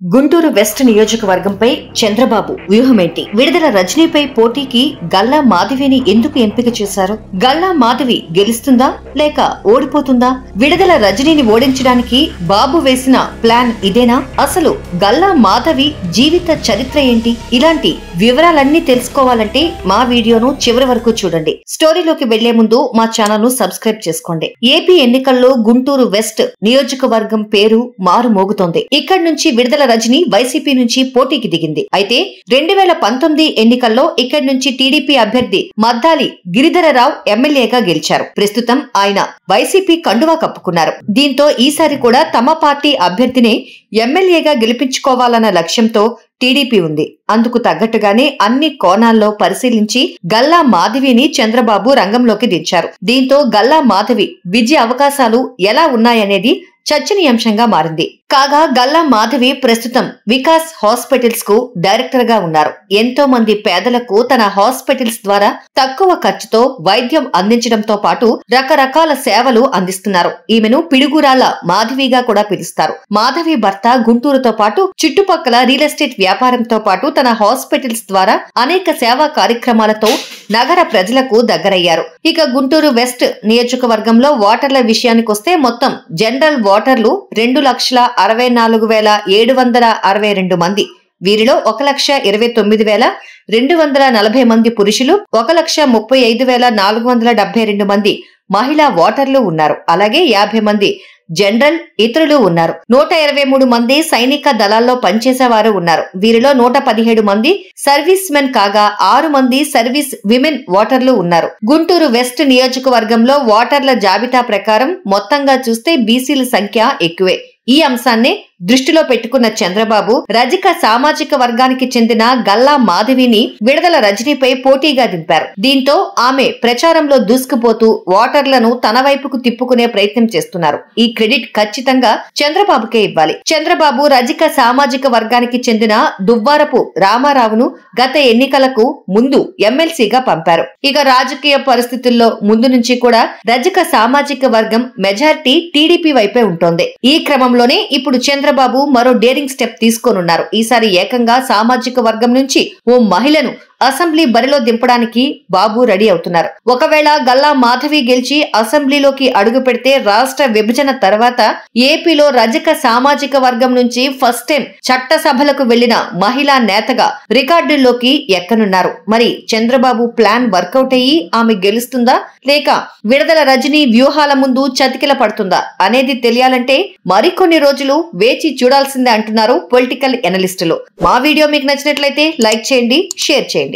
Guntur west నియోజకవర్గంపై Chandrababu వ్యూహమేంటి? విడుదల రజనీపై పోటీకి గల్లా మాధవిని ఎందుకు ఎంపిక చేశారు? గల్లా మాధవి గెలుస్తుందా లేక ఓడిపోతుందా? విడుదల రజనీని ఓడించడానికి బాబు వేసిన ప్లాన్ ఇదేనా? అసలు గల్లా మాధవి జీవిత చరిత్ర ఏంటి? ఇలాంటి వివరాలన్నీ తెలుసుకోవాలంటే మా వీడియోను చివరి వరకు చూడండి. స్టోరీలోకి వెళ్లే ముందు మా ఛానల్ ను సబ్స్క్రైబ్ చేసుకోండి. ఏపీ ఎన్నికల్లో గుంటూరు వెస్ట్ నియోజకవర్గం పేరు మారు మోగుతోంది. ఇక్కడి నుంచి విడుదల రజనీ వైసీపీ నుంచి పోటీకి దిగింది. అయితే 2019 ఎన్నికల్లో ఇక్కడి నుంచి టీడీపీ అభ్యర్థి మద్దాలి గిరిధరరావు ఎమ్మెల్యేగా గెలిచారు. ప్రస్తుతం ఆయన వైసీపీ కండువా కప్పుకున్నారు. దీంతో ఈసారి కూడా తమ పార్టీ అభ్యర్థినే ఎమ్మెల్యేగా గెలిపించుకోవాలన్న లక్ష్యంతో టీడీపీ ఉంది. అందుకు తగ్గట్టుగానే అన్ని కోణాల్లో పరిశీలించి గల్లా మాధవిని చంద్రబాబు రంగంలోకి దించారు. దీంతో గల్లా మాధవి విజయ అవకాశాలు ఎలా ఉన్నాయనేది చర్చనీయాంశంగా మారింది. కాగా గల్లా మాధవి ప్రస్తుతం వికాస్ హాస్పిటల్స్ కు డైరెక్టర్ గా ఉన్నారు. ఎంతో మంది పేదలకు తన హాస్పిటల్స్ ద్వారా తక్కువ ఖర్చుతో వైద్యం అందించడంతో పాటు రకరకాల సేవలు అందిస్తున్నారు. ఈమెను పిడుగురాల మాధవిగా కూడా పిలుస్తారు. మాధవి భర్త గుంటూరుతో పాటు చుట్టుపక్కల రియల్ ఎస్టేట్ వ్యాపారంతో పాటు తన హాస్పిటల్స్ ద్వారా అనేక సేవా కార్యక్రమాలతో నగర ప్రజలకు దగ్గరయ్యారు. ఇక గుంటూరు వెస్ట్ నియోజకవర్గంలో ఓటర్ల విషయానికొస్తే మొత్తం జనరల్ ఓటర్లు 2,64,762 మంది. వీరిలో 1,29,240 మంది పురుషులు, 1,35,472 మంది మహిళా ఓటర్లు ఉన్నారు. అలాగే 50 మంది జనరల్ ఇతరులు ఉన్నారు. 123 మంది సైనిక దళాల్లో పనిచేసేవారు ఉన్నారు. వీరిలో 117 మంది సర్వీస్ మెన్ కాగా 6 మంది సర్వీస్ విమెన్ ఓటర్లు ఉన్నారు. గుంటూరు వెస్ట్ నియోజకవర్గంలో ఓటర్ల జాబితా ప్రకారం మొత్తంగా చూస్తే బీసీల సంఖ్య ఎక్కువే. ఈ అంశాన్ని దృష్టిలో పెట్టుకున్న చంద్రబాబు రజక సామాజిక వర్గానికి చెందిన గల్లా మాధవిని విడుదల రజనీపై పోటీగా దింపారు. దీంతో ఆమె ప్రచారంలో దూసుకుపోతూ ఓటర్లను తన వైపుకు తిప్పుకునే ప్రయత్నం చేస్తున్నారు. ఈ క్రెడిట్ ఖచ్చితంగా చంద్రబాబుకే ఇవ్వాలి. చంద్రబాబు రజక సామాజిక వర్గానికి చెందిన దువ్వారపు రామారావును గత ఎన్నికలకు ముందు ఎమ్మెల్సీగా పంపారు. ఇక రాజకీయ పరిస్థితుల్లో ముందు నుంచి కూడా రజక సామాజిక వర్గం మెజారిటీ టీడీపీ వైపే ఉంటోంది. ఈ క్రమంలోనే ఇప్పుడు చంద్రబాబు మరో డేరింగ్ స్టెప్ తీసుకోనున్నారు. ఈసారి ఏకంగా సామాజిక వర్గం నుంచి ఓ మహిళను అసెంబ్లీ బరిలో దింపడానికి బాబు రెడీ అవుతున్నారు. ఒకవేళ గల్లా మాధవి గెలిచి అసెంబ్లీలోకి అడుగు పెడితే రాష్ట్ర విభజన తర్వాత ఏపీలో రజక సామాజిక వర్గం నుంచి ఫస్ట్ టైం చట్టసభలకు వెళ్లిన మహిళా నేతగా రికార్డుల్లోకి ఎక్కనున్నారు. మరి చంద్రబాబు ప్లాన్ వర్కౌట్ అయ్యి ఆమె గెలుస్తుందా లేక విడుదల రజనీ వ్యూహాల ముందు చతికిల పడుతుందా అనేది తెలియాలంటే మరికొన్ని రోజులు వేచి చూడాల్సిందే అంటున్నారు పొలిటికల్ ఎనలిస్టులు. మా వీడియో మీకు నచ్చినట్లయితే లైక్ చేయండి, షేర్ చేయండి.